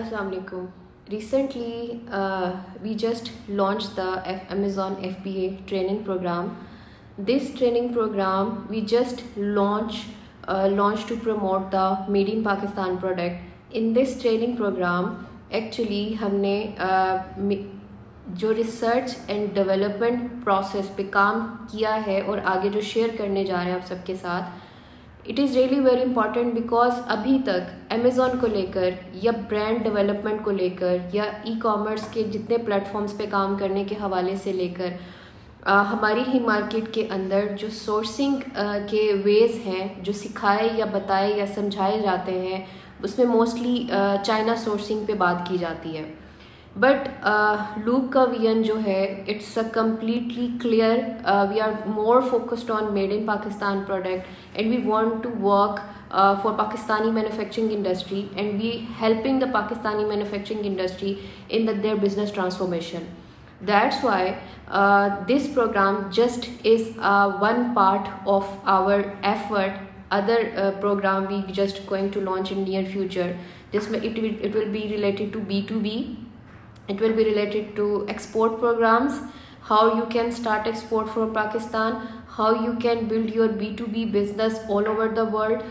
Assalamu alaikum. Recently, we just launched the Amazon FBA training program. This training program we just launched to promote the Made in Pakistan product. In this training program, actually हमने जो research and development process पे काम किया है और आगे जो share करने जा रहे हैं आप सबके साथ, it is really very important because अभी तक अमेज़ॉन को लेकर या ब्रांड डेवलपमेंट को लेकर या ई कॉमर्स के जितने प्लेटफॉर्म्स पे काम करने के हवाले से लेकर हमारी ही मार्केट के अंदर जो सोर्सिंग के वेज हैं जो सिखाए या बताए या समझाए जाते हैं उसमें मोस्टली चाइना सोर्सिंग पे बात की जाती है. बट लूप का विजन जो है it's a completely clear. We are more focused on made in Pakistan product and we want to work for Pakistani manufacturing industry and we helping the Pakistani manufacturing industry in their business transformation. That's why this program just is one part of our effort. Other program we just going to launch in near future. It will be related to B2B. It will be related to export programs, how you can start export from Pakistan, how you can build your B2B business all over the world.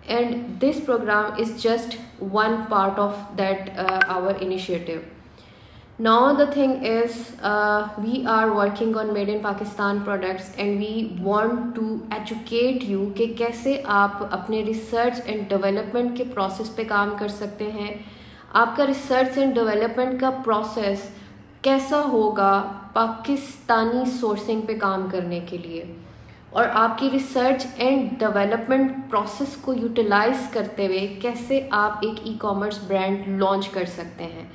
And this program is just one part of that our initiative. Now the thing is we are working on made in Pakistan products and we want to educate you कि कैसे आप अपने research and development के process पे काम कर सकते हैं. आपका रिसर्च एंड डेवलपमेंट का प्रोसेस कैसा होगा पाकिस्तानी सोर्सिंग पे काम करने के लिए, और आपकी रिसर्च एंड डेवलपमेंट प्रोसेस को यूटिलाइज करते हुए कैसे आप एक ई कॉमर्स ब्रांड लॉन्च कर सकते हैं.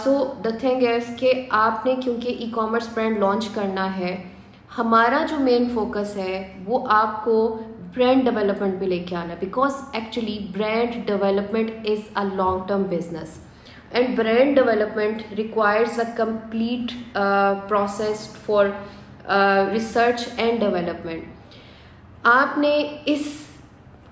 सो द थिंग इज़ कि आपने क्योंकि ई कॉमर्स ब्रांड लॉन्च करना है, हमारा जो मेन फोकस है वो आपको ब्रांड डेवलपमेंट पे लेके आना, because actually brand development is a long term business and brand development requires a complete process for research and development. आपने इस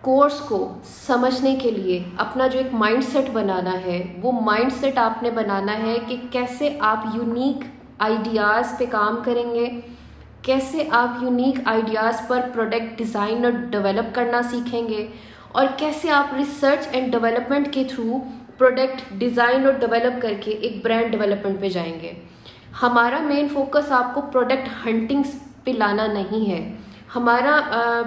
कोर्स को समझने के लिए अपना जो एक माइंडसेट बनाना है, वो माइंडसेट आपने बनाना है कि कैसे आप यूनिक आइडियाज़ पे काम करेंगे, कैसे आप यूनिक आइडियाज़ पर प्रोडक्ट डिज़ाइन और डेवलप करना सीखेंगे, और कैसे आप रिसर्च एंड डेवलपमेंट के थ्रू प्रोडक्ट डिज़ाइन और डेवलप करके एक ब्रांड डेवलपमेंट पे जाएंगे. हमारा मेन फोकस आपको प्रोडक्ट हंटिंग पे लाना नहीं है. हमारा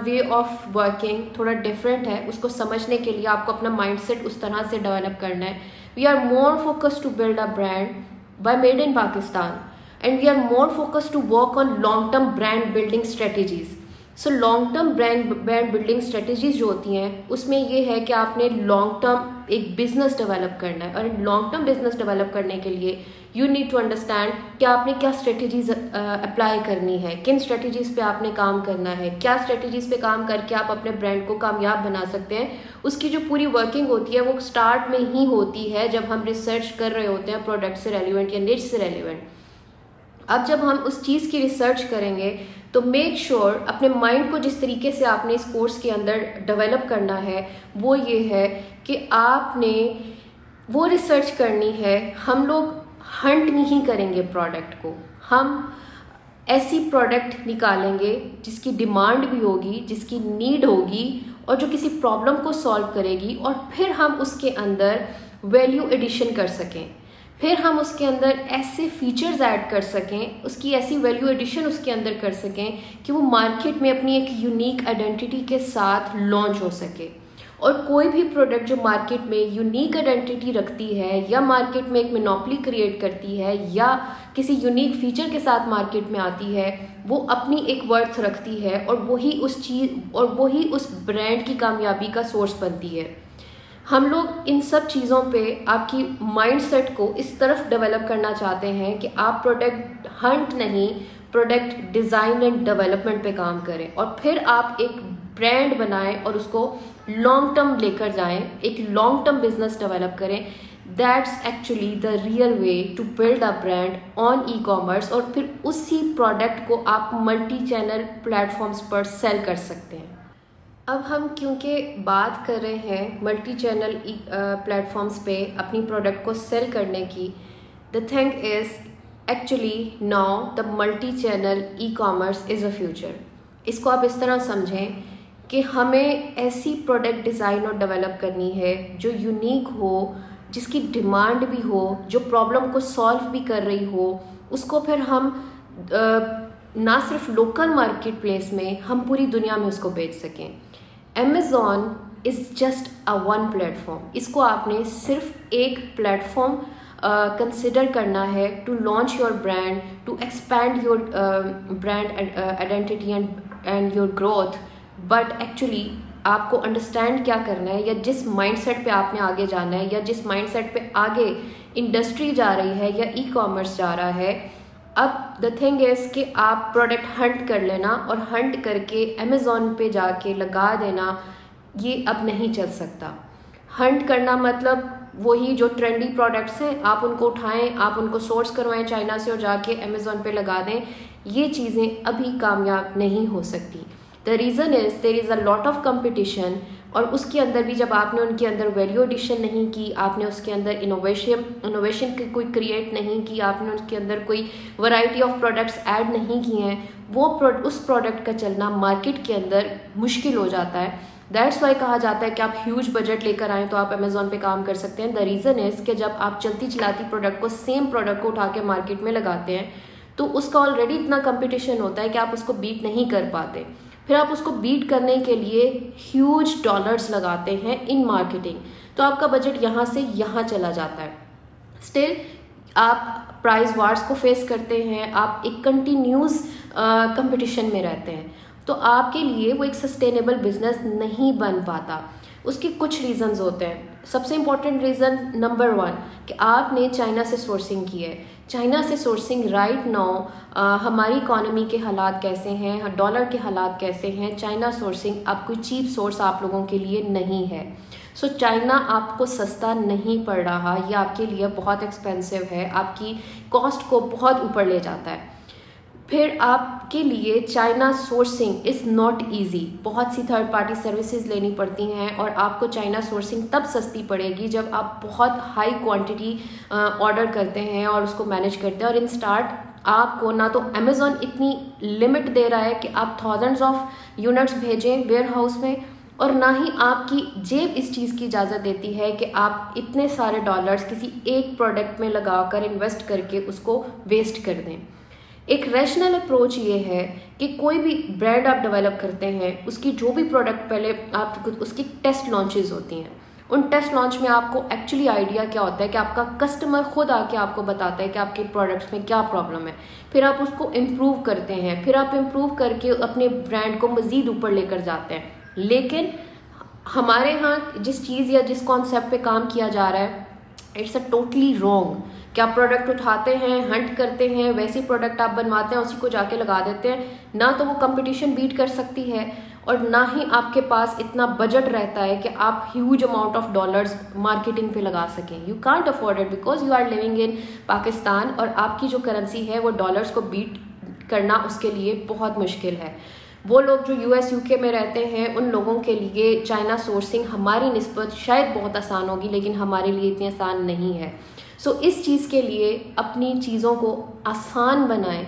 वे ऑफ वर्किंग थोड़ा डिफरेंट है. उसको समझने के लिए आपको अपना माइंडसेट उस तरह से डेवलप करना है. We are more focused to build a brand by made in Pakistan and we are more focused to work on long term brand building strategies. So long term brand building strategies जो होती हैं उसमें ये है कि आपने लॉन्ग टर्म एक business develop करना है, और लॉन्ग टर्म बिजनेस डेवलप करने के लिए यू नीड टू अंडरस्टैंड कि आपने क्या स्ट्रेटेजीज अप्लाई करनी है, किन स्ट्रेटेजीज पे आपने काम करना है, क्या स्ट्रेटेजीज पे काम करके आप अपने ब्रांड को कामयाब बना सकते हैं. उसकी जो पूरी वर्किंग होती है वो स्टार्ट में ही होती है जब हम रिसर्च कर रहे होते हैं प्रोडक्ट से रेलिवेंट या निच से रेलिवेंट. अब जब हम उस चीज़ की रिसर्च करेंगे तो मेक श्योर अपने माइंड को जिस तरीके से आपने इस कोर्स के अंदर डेवलप करना है वो ये है कि आपने वो रिसर्च करनी है. हम लोग हंट नहीं करेंगे प्रोडक्ट को, हम ऐसी प्रोडक्ट निकालेंगे जिसकी डिमांड भी होगी, जिसकी नीड होगी और जो किसी प्रॉब्लम को सॉल्व करेगी, और फिर हम उसके अंदर वैल्यू एडिशन कर सकें, फिर हम उसके अंदर ऐसे फीचर्स ऐड कर सकें, उसकी ऐसी वैल्यू एडिशन उसके अंदर कर सकें कि वो मार्केट में अपनी एक यूनिक आइडेंटिटी के साथ लॉन्च हो सके. और कोई भी प्रोडक्ट जो मार्केट में यूनिक आइडेंटिटी रखती है या मार्केट में एक मोनोपोली क्रिएट करती है या किसी यूनिक फीचर के साथ मार्केट में आती है, वो अपनी एक वर्थ रखती है और वही उस ब्रांड की कामयाबी का सोर्स बनती है. हम लोग इन सब चीज़ों पे आपकी माइंडसेट को इस तरफ डेवलप करना चाहते हैं कि आप प्रोडक्ट हंट नहीं, प्रोडक्ट डिज़ाइन एंड डेवलपमेंट पे काम करें और फिर आप एक ब्रांड बनाएं और उसको लॉन्ग टर्म लेकर जाएं, एक लॉन्ग टर्म बिजनेस डेवलप करें. That's actually the real way to build a brand on e commerce, और फिर उसी प्रोडक्ट को आप मल्टी चैनल प्लेटफॉर्म्स पर सेल कर सकते हैं. अब हम क्योंकि बात कर रहे हैं मल्टी चैनल प्लेटफॉर्म्स पे अपनी प्रोडक्ट को सेल करने की, the thing is actually now the multi channel e commerce is a future. इसको आप इस तरह समझें कि हमें ऐसी प्रोडक्ट डिज़ाइन और डेवलप करनी है जो यूनिक हो, जिसकी डिमांड भी हो, जो प्रॉब्लम को सॉल्व भी कर रही हो। उसको फिर हम ना सिर्फ लोकल मार्केट प्लेस में, हम पूरी दुनिया में उसको बेच सकें। Amazon is just a one platform. इसको आपने सिर्फ एक प्लेटफॉर्म कंसिडर करना है to launch your brand, to expand your brand identity and your growth. But actually आपको अंडरस्टैंड क्या करना है, या जिस माइंडसेट पे आपने आगे जाना है, या जिस माइंडसेट पे आगे इंडस्ट्री जा रही है या ई कॉमर्स जा रहा है। अब द थिंग इज़ कि आप प्रोडक्ट हंट कर लेना और हंट करके अमेज़ॉन पे जाके लगा देना, ये अब नहीं चल सकता। हंट करना मतलब वही जो ट्रेंडी प्रोडक्ट्स हैं, आप उनको उठाएं, आप उनको सोर्स करवाएं चाइना से और जाके अमेज़ॉन पे लगा दें। ये चीज़ें अभी कामयाब नहीं हो सकती। The reason is there is a lot of competition, और उसके अंदर भी जब आपने उनके अंदर वैल्यू एडिशन नहीं की, आपने उसके अंदर इनोवेशन की कोई क्रिएट नहीं की, आपने उसके अंदर कोई वैरायटी ऑफ प्रोडक्ट्स ऐड नहीं किए हैं, उस प्रोडक्ट का चलना मार्केट के अंदर मुश्किल हो जाता है। दैट्स वाई कहा जाता है कि आप ह्यूज बजट लेकर आएँ तो आप अमेज़ॉन पे काम कर सकते हैं। द रीज़न इज़ कि जब आप चलती चलाती प्रोडक्ट को, सेम प्रोडक्ट को उठा के मार्केट में लगाते हैं तो उसका ऑलरेडी इतना कंपटीशन होता है कि आप उसको बीट नहीं कर पाते। फिर आप उसको बीट करने के लिए ह्यूज डॉलर्स लगाते हैं इन मार्केटिंग, तो आपका बजट यहाँ से यहाँ चला जाता है। स्टिल आप प्राइस वार्स को फेस करते हैं, आप एक कंटिन्यूस कंपटीशन में रहते हैं, तो आपके लिए वो एक सस्टेनेबल बिजनेस नहीं बन पाता। उसके कुछ रीज़न्स होते हैं। सबसे इम्पॉर्टेंट रीज़न नंबर 1 कि आपने चाइना से सोर्सिंग की है। चाइना से सोर्सिंग राइट नाउ हमारी इकोनॉमी के हालात कैसे हैं, डॉलर के हालात कैसे हैं, चाइना सोर्सिंग अब कोई चीप सोर्स आप लोगों के लिए नहीं है। सो चाइना आपको सस्ता नहीं पड़ रहा, ये आपके लिए बहुत एक्सपेंसिव है, आपकी कॉस्ट को बहुत ऊपर ले जाता है। फिर आपके लिए China sourcing is not easy, बहुत सी थर्ड पार्टी सर्विसेज लेनी पड़ती हैं, और आपको चाइना सोर्सिंग तब सस्ती पड़ेगी जब आप बहुत हाई क्वांटिटी ऑर्डर करते हैं और उसको मैनेज करते हैं। और इन स्टार्ट आपको ना तो अमेज़ॉन इतनी लिमिट दे रहा है कि आप थाउजेंड्स ऑफ यूनिट्स भेजें वेयर हाउस में, और ना ही आपकी जेब इस चीज़ की इजाज़त देती है कि आप इतने सारे डॉलर्स किसी एक प्रोडक्ट में लगाकर इन्वेस्ट करके उसको वेस्ट कर दें। एक रैशनल अप्रोच ये है कि कोई भी ब्रांड आप डेवलप करते हैं, उसकी जो भी प्रोडक्ट पहले आप उसकी टेस्ट लॉन्चेस होती हैं। उन टेस्ट लॉन्च में आपको एक्चुअली आइडिया क्या होता है कि आपका कस्टमर खुद आके आपको बताता है कि आपके प्रोडक्ट्स में क्या प्रॉब्लम है, फिर आप उसको इम्प्रूव करते हैं, फिर आप इम्प्रूव करके अपने ब्रांड को मज़ीद ऊपर लेकर जाते हैं। लेकिन हमारे यहाँ जिस चीज़ या जिस कॉन्सेप्ट पे काम किया जा रहा है, इट्स अ टोटली रॉन्ग। क्या प्रोडक्ट उठाते हैं, हंट करते हैं, वैसी प्रोडक्ट आप बनवाते हैं, उसी को जाके लगा देते हैं। ना तो वो कंपटीशन बीट कर सकती है, और ना ही आपके पास इतना बजट रहता है कि आप huge amount of dollars marketing पे लगा सकें। You can't afford it because you are living in Pakistan, और आपकी जो करेंसी है वो डॉलर्स को बीट करना उसके लिए बहुत मुश्किल है। वो लोग जो US UK में रहते हैं, उन लोगों के लिए चाइना सोर्सिंग हमारी निस्बत शायद बहुत आसान होगी, लेकिन हमारे लिए इतनी आसान नहीं है। सो इस चीज़ के लिए अपनी चीज़ों को आसान बनाएं।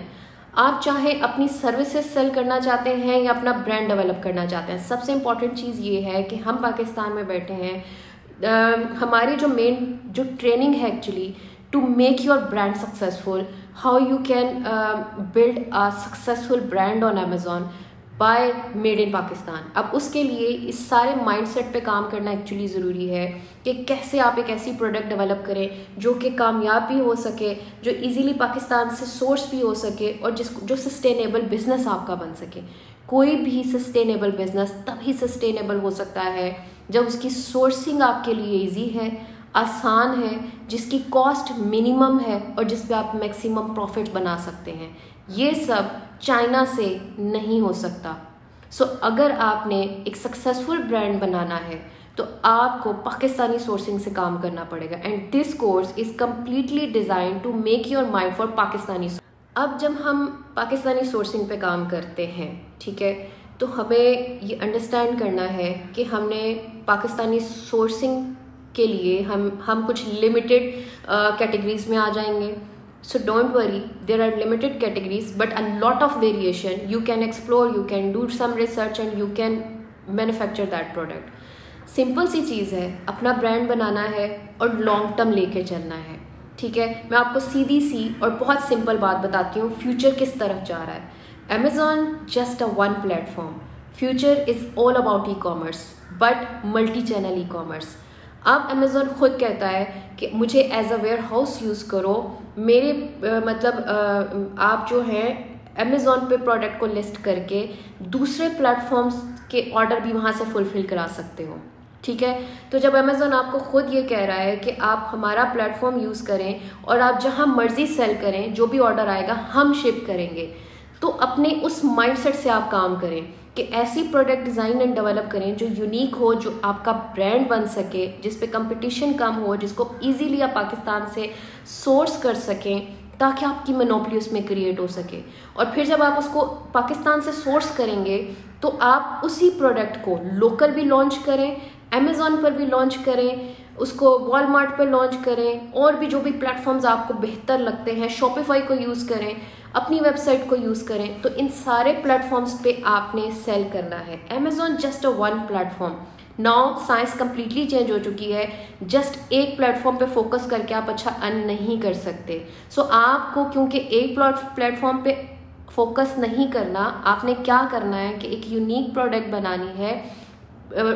आप चाहे अपनी सर्विसेज सेल करना चाहते हैं या अपना ब्रांड डेवलप करना चाहते हैं, सबसे इम्पॉर्टेंट चीज़ ये है कि हम पाकिस्तान में बैठे हैं। हमारी जो मेन जो ट्रेनिंग है actually to make your brand successful, how you can build a successful brand on Amazon by made in Pakistan. अब उसके लिए इस सारे माइंडसेट पे काम करना एक्चुअली ज़रूरी है कि कैसे आप एक ऐसी प्रोडक्ट डेवलप करें जो कि कामयाब भी हो सके, जो इजीली पाकिस्तान से सोर्स भी हो सके, और जो सस्टेनेबल बिजनेस आपका बन सके। कोई भी सस्टेनेबल बिजनेस तभी सस्टेनेबल हो सकता है जब उसकी सोर्सिंग आपके लिए ईजी है, आसान है, जिसकी कॉस्ट मिनिमम है, और जिस पे आप मैक्सिमम प्रॉफिट बना सकते हैं। ये सब चाइना से नहीं हो सकता। सो अगर आपने एक सक्सेसफुल ब्रांड बनाना है तो आपको पाकिस्तानी सोर्सिंग से काम करना पड़ेगा, and this course is completely design to make your mind for Pakistani. अब जब हम पाकिस्तानी सोर्सिंग पे काम करते हैं, ठीक है, तो हमें ये अंडरस्टैंड करना है कि हमने पाकिस्तानी सोर्सिंग के लिए हम कुछ लिमिटेड कैटेगरीज में आ जाएंगे. So don't worry, there are limited categories but a lot of variation. You can explore, you can do some research and you can manufacture that product. Simple सी चीज़ है, अपना ब्रांड बनाना है और लॉन्ग टर्म लेके चलना है. ठीक है, मैं आपको सीधी सी और बहुत सिंपल बात बताती हूँ. फ्यूचर किस तरफ जा रहा है. Amazon just a one platform. Future is all about e-commerce but multi-channel e-commerce. अब अमेज़ॉन खुद कहता है कि मुझे as a warehouse use करो. मेरे आप जो हैं अमेज़ॉन पे प्रोडक्ट को लिस्ट करके दूसरे प्लेटफॉर्म्स के ऑर्डर भी वहाँ से फुलफ़िल करा सकते हो. ठीक है, तो जब अमेज़ॉन आपको खुद ये कह रहा है कि आप हमारा प्लेटफॉर्म यूज़ करें और आप जहाँ मर्ज़ी सेल करें, जो भी ऑर्डर आएगा हम शिप करेंगे, तो अपने उस माइंडसेट से आप काम करें कि ऐसी प्रोडक्ट डिज़ाइन एंड डेवलप करें जो यूनिक हो, जो आपका ब्रांड बन सके, जिस पे कंपटीशन कम हो, जिसको इजीली आप पाकिस्तान से सोर्स कर सकें ताकि आपकी मोनोपोली उसमें क्रिएट हो सके. और फिर जब आप उसको पाकिस्तान से सोर्स करेंगे तो आप उसी प्रोडक्ट को लोकल भी लॉन्च करें, अमेज़ॉन पर भी लॉन्च करें, उसको वॉलमार्ट पर लॉन्च करें, और भी जो भी प्लेटफॉर्म्स आपको बेहतर लगते हैं, शॉपिफाई को यूज़ करें, अपनी वेबसाइट को यूज़ करें. तो इन सारे प्लेटफॉर्म्स पे आपने सेल करना है. Amazon just a one platform. Now science completely change हो चुकी है. जस्ट एक प्लेटफॉर्म पे फोकस करके आप अच्छा अर्न नहीं कर सकते. सो आपको क्योंकि एक प्लेटफॉर्म पे फोकस नहीं करना, आपने क्या करना है कि एक यूनिक प्रोडक्ट बनानी है,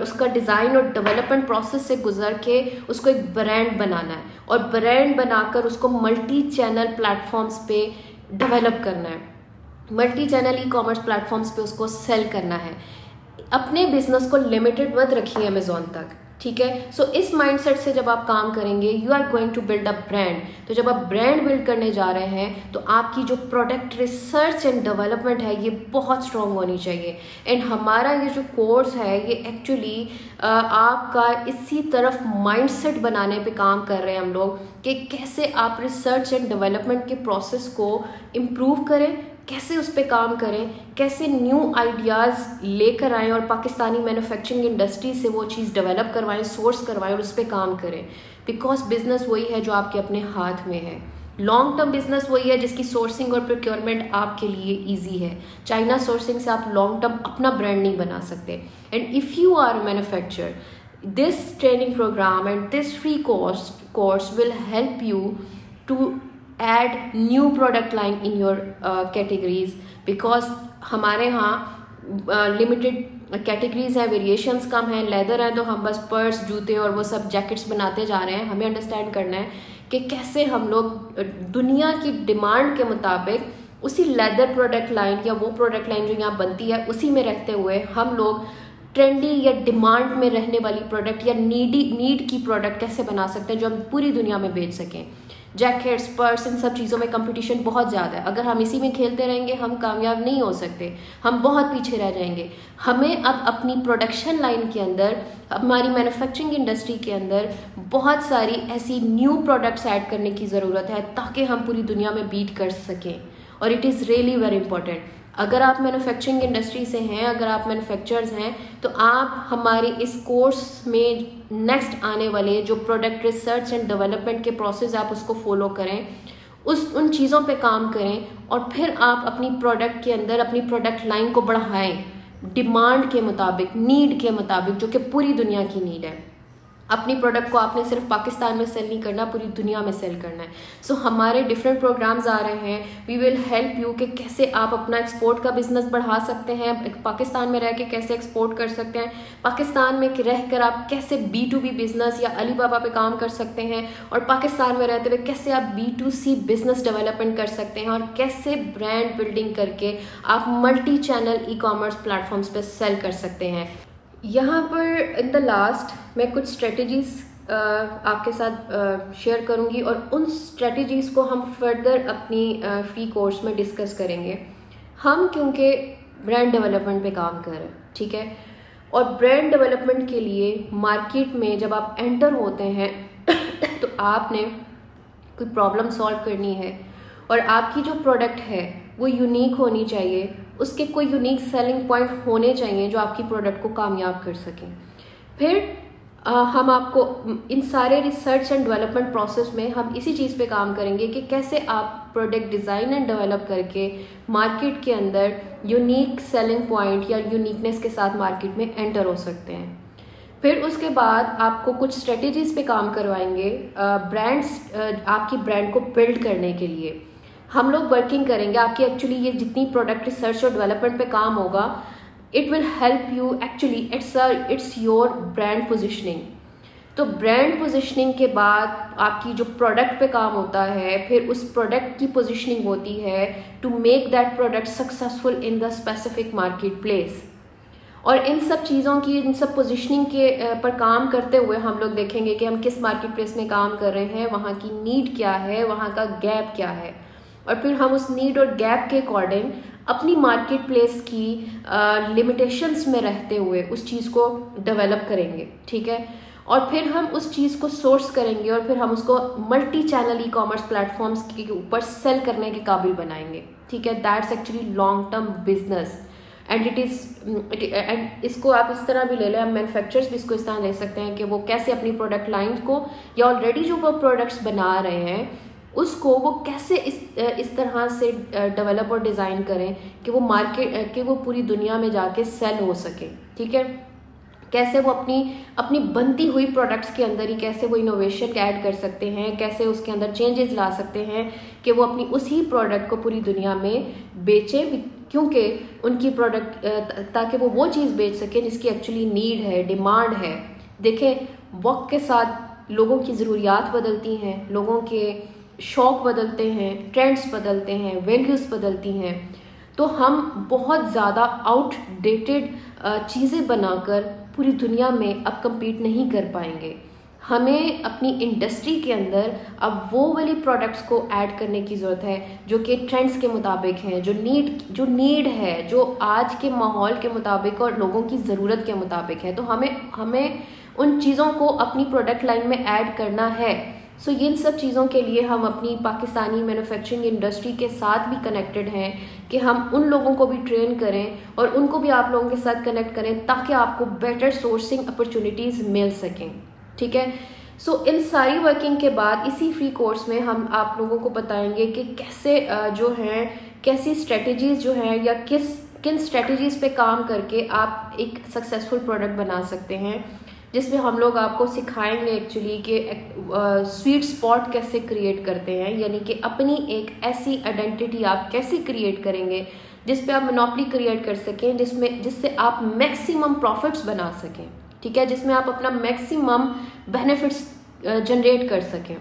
उसका डिज़ाइन और डेवलपमेंट प्रोसेस से गुजर के उसको एक ब्रांड बनाना है और ब्रांड बनाकर उसको मल्टी चैनल प्लेटफॉर्म्स पे डेवलप करना है, मल्टी चैनल ई-कॉमर्स प्लेटफॉर्म्स पे उसको सेल करना है. अपने बिजनेस को लिमिटेड मत रखिए अमेज़ॉन तक. ठीक है, सो इस माइंडसेट से जब आप काम करेंगे, you are going to build a brand. तो जब आप ब्रांड बिल्ड करने जा रहे हैं तो आपकी जो प्रोडक्ट रिसर्च एंड डेवलपमेंट है ये बहुत स्ट्रॉन्ग होनी चाहिए. एंड हमारा ये जो कोर्स है ये एक्चुअली आपका इसी तरफ माइंडसेट बनाने पे काम कर रहे हैं हम लोग कि कैसे आप रिसर्च एंड डेवलपमेंट के प्रोसेस को इम्प्रूव करें, कैसे उस पर काम करें, कैसे न्यू आइडियाज़ लेकर आएँ और पाकिस्तानी मैन्युफैक्चरिंग इंडस्ट्री से वो चीज़ डेवलप करवाएं, सोर्स करवाएं और उस पर काम करें. बिकॉज बिजनेस वही है जो आपके अपने हाथ में है. लॉन्ग टर्म बिजनेस वही है जिसकी सोर्सिंग और प्रोक्योरमेंट आपके लिए ईजी है. चाइना सोर्सिंग से आप लॉन्ग टर्म अपना ब्रांड नहीं बना सकते. And if you are a manufacturer, this training program and this free course will help you to add new product line in your categories. because हमारे यहाँ limited categories हैं, variations कम हैं. Leather है तो हम बस पर्स, जूते और वो सब जैकेट्स बनाते जा रहे हैं. हमें अंडरस्टैंड करना है कि कैसे हम लोग दुनिया की डिमांड के मुताबिक उसी लेदर प्रोडक्ट लाइन या वो प्रोडक्ट लाइन जो यहाँ बनती है उसी में रहते हुए हम लोग ट्रेंडी या डिमांड में रहने वाली प्रोडक्ट या नीड की प्रोडक्ट कैसे बना सकते हैं जो हम पूरी दुनिया में बेच सकें. जैकेट्स, पर्स, इन सब चीज़ों में कंपटीशन बहुत ज़्यादा है. अगर हम इसी में खेलते रहेंगे हम कामयाब नहीं हो सकते, हम बहुत पीछे रह जाएंगे. हमें अब अपनी प्रोडक्शन लाइन के अंदर, हमारी मैन्युफैक्चरिंग इंडस्ट्री के अंदर बहुत सारी ऐसी न्यू प्रोडक्ट्स ऐड करने की ज़रूरत है ताकि हम पूरी दुनिया में बीट कर सकें. और it is really very important. अगर आप मैन्युफैक्चरिंग इंडस्ट्री से हैं, अगर आप मैन्युफैक्चरर्स हैं, तो आप हमारे इस कोर्स में नेक्स्ट आने वाले जो प्रोडक्ट रिसर्च एंड डेवलपमेंट के प्रोसेस आप उसको फॉलो करें, उन चीज़ों पे काम करें और फिर आप अपनी प्रोडक्ट के अंदर अपनी प्रोडक्ट लाइन को बढ़ाएं डिमांड के मुताबिक, नीड के मुताबिक, जो कि पूरी दुनिया की नीड है. अपनी प्रोडक्ट को आपने सिर्फ पाकिस्तान में सेल नहीं करना, पूरी दुनिया में सेल करना है. सो हमारे डिफरेंट प्रोग्राम्स आ रहे हैं. वी विल हेल्प यू कि कैसे आप अपना एक्सपोर्ट का बिजनेस बढ़ा सकते हैं, पाकिस्तान में रह के कैसे एक्सपोर्ट कर सकते हैं, पाकिस्तान में रह कर आप कैसे B2B बिजनेस या अलीबाबा पे काम कर सकते हैं, और पाकिस्तान में रहते हुए कैसे आप B2C बिजनेस डेवलपमेंट कर सकते हैं, और कैसे ब्रांड बिल्डिंग करके आप मल्टी चैनल ई-कॉमर्स प्लेटफॉर्म्स पे सेल कर सकते हैं. यहाँ पर इन द लास्ट मैं कुछ स्ट्रेटजीज़ आपके साथ शेयर करूँगी और उन स्ट्रेटजीज़ को हम फर्दर अपनी फ्री कोर्स में डिस्कस करेंगे. हम क्योंकि ब्रांड डेवलपमेंट पे काम कर रहे हैं, ठीक है, और ब्रांड डेवलपमेंट के लिए मार्केट में जब आप एंटर होते हैं तो आपने कोई प्रॉब्लम सॉल्व करनी है और आपकी जो प्रोडक्ट है वो यूनिक होनी चाहिए, उसके कोई यूनिक सेलिंग पॉइंट होने चाहिए जो आपकी प्रोडक्ट को कामयाब कर सकें। फिर हम आपको इन सारे रिसर्च एंड डेवलपमेंट प्रोसेस में हम इसी चीज़ पे काम करेंगे कि कैसे आप प्रोडक्ट डिज़ाइन एंड डेवलप करके मार्केट के अंदर यूनिक सेलिंग पॉइंट या यूनिकनेस के साथ मार्केट में एंटर हो सकते हैं। फिर उसके बाद आपको कुछ स्ट्रेटेजीज पे काम करवाएंगे आपकी ब्रांड को बिल्ड करने के लिए हम लोग वर्किंग करेंगे। आपकी एक्चुअली ये जितनी प्रोडक्ट रिसर्च और डेवलपमेंट पे काम होगा, it will help you actually it's your brand positioning. तो ब्रांड पोजिशनिंग के बाद आपकी जो प्रोडक्ट पे काम होता है, फिर उस प्रोडक्ट की पोजिशनिंग होती है to make that product successful in the specific marketplace. और इन सब चीज़ों की, इन सब पोजीशनिंग के पर काम करते हुए हम लोग देखेंगे कि हम किस मार्केट प्लेस में काम कर रहे हैं, वहाँ की नीड क्या है, वहाँ का गैप क्या है, और फिर हम उस नीड और गैप के अकॉर्डिंग अपनी मार्केट प्लेस की लिमिटेशंस में रहते हुए उस चीज़ को डेवलप करेंगे। ठीक है, और फिर हम उस चीज़ को सोर्स करेंगे और फिर हम उसको multi channel e commerce platforms के ऊपर सेल करने के काबिल बनाएंगे। ठीक है, that's actually long term business and इसको आप इस तरह भी ले लें, हम मैन्युफैक्चरर्स भी इसको इस तरह ले सकते हैं कि वो कैसे अपनी प्रोडक्ट लाइन को या ऑलरेडी जो वो प्रोडक्ट्स बना रहे हैं उसको वो कैसे इस तरह से डेवलप और डिज़ाइन करें कि वो मार्केट कि वो पूरी दुनिया में जाके सेल हो सके। ठीक है, कैसे वो अपनी बनती हुई प्रोडक्ट्स के अंदर ही कैसे वो इनोवेशन ऐड कर सकते हैं, कैसे उसके अंदर चेंजेस ला सकते हैं कि वो अपनी उसी प्रोडक्ट को पूरी दुनिया में बेचें, क्योंकि उनकी प्रोडक्ट ताकि वो चीज़ बेच सके जिसकी एक्चुअली नीड है, डिमांड है। देखें, वक्त के साथ लोगों की ज़रूरियात बदलती हैं, लोगों के शौक़ बदलते हैं, ट्रेंड्स बदलते हैं, वैल्यूज़ बदलती हैं। तो हम बहुत ज़्यादा आउटडेटेड चीज़ें बनाकर पूरी दुनिया में अब compete नहीं कर पाएंगे। हमें अपनी इंडस्ट्री के अंदर अब वो वाली प्रोडक्ट्स को ऐड करने की ज़रूरत है जो कि ट्रेंड्स के मुताबिक हैं, जो नीड है, जो आज के माहौल के मुताबिक और लोगों की ज़रूरत के मुताबिक है। तो हमें उन चीज़ों को अपनी प्रोडक्ट लाइन में ऐड करना है। सो इन सब चीज़ों के लिए हम अपनी पाकिस्तानी मैन्युफैक्चरिंग इंडस्ट्री के साथ भी कनेक्टेड हैं कि हम उन लोगों को भी ट्रेन करें और उनको भी आप लोगों के साथ कनेक्ट करें ताकि आपको बेटर सोर्सिंग अपॉर्चुनिटीज़ मिल सकें। ठीक है, सो इन सारी वर्किंग के बाद इसी फ्री कोर्स में हम आप लोगों को बताएंगे कि कैसे कैसी स्ट्रेटजीज जो हैं या किन स्ट्रेटजीज पे काम करके आप एक सक्सेसफुल प्रोडक्ट बना सकते हैं, जिसमें हम लोग आपको सिखाएंगे एक्चुअली कि स्वीट स्पॉट कैसे क्रिएट करते हैं, यानी कि अपनी एक ऐसी आइडेंटिटी आप कैसे क्रिएट करेंगे जिस पे आप मोनोपोली क्रिएट कर सकें, जिससे आप मैक्सिमम प्रॉफिट्स बना सकें। ठीक है, जिसमें आप अपना मैक्सिमम बेनिफिट्स जनरेट कर सकें।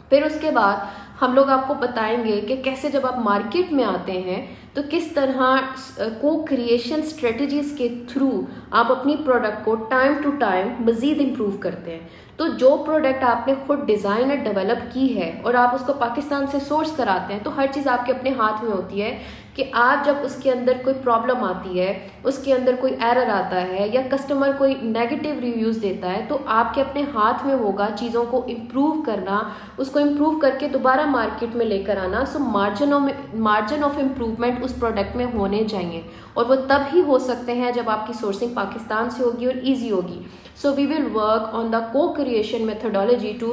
फिर उसके बाद हम लोग आपको बताएंगे कि कैसे जब आप मार्केट में आते हैं तो किस तरह को क्रिएशन स्ट्रेटजीज के थ्रू आप अपनी प्रोडक्ट को टाइम टू टाइम मज़ीद इम्प्रूव करते हैं। तो जो प्रोडक्ट आपने खुद डिज़ाइन और डेवलप की है और आप उसको पाकिस्तान से सोर्स कराते हैं, तो हर चीज़ आपके अपने हाथ में होती है कि आप जब उसके अंदर कोई प्रॉब्लम आती है, उसके अंदर कोई एरर आता है या कस्टमर कोई नेगेटिव रिव्यूज़ देता है, तो आपके अपने हाथ में होगा चीज़ों को इम्प्रूव करना, उसको इम्प्रूव करके दोबारा मार्केट में लेकर आना। सो मार्जिन ऑफ इम्प्रूवमेंट उस प्रोडक्ट में होने चाहिए, और वो तब ही हो सकते हैं जब आपकी सोर्सिंग पाकिस्तान से होगी और ईजी होगी। So we will work on the cocreation methodology to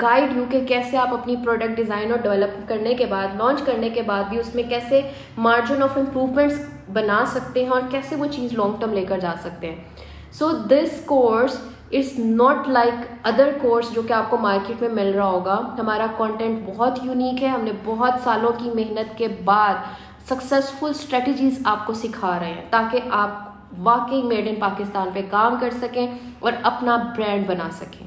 guide you कि कैसे आप अपनी प्रोडक्ट डिज़ाइन और डेवलप करने के बाद, लॉन्च करने के बाद भी उसमें कैसे मार्जिन ऑफ इम्प्रूवमेंट्स बना सकते हैं और कैसे वो चीज़ लॉन्ग टर्म लेकर जा सकते हैं। So this course it's not like other course जो कि आपको मार्केट में मिल रहा होगा। हमारा कंटेंट बहुत यूनिक है, हमने बहुत सालों की मेहनत के बाद सक्सेसफुल स्ट्रेटजीज आपको सिखा रहे हैं ताकि आप वाकई मेड इन पाकिस्तान पे काम कर सकें और अपना ब्रांड बना सकें।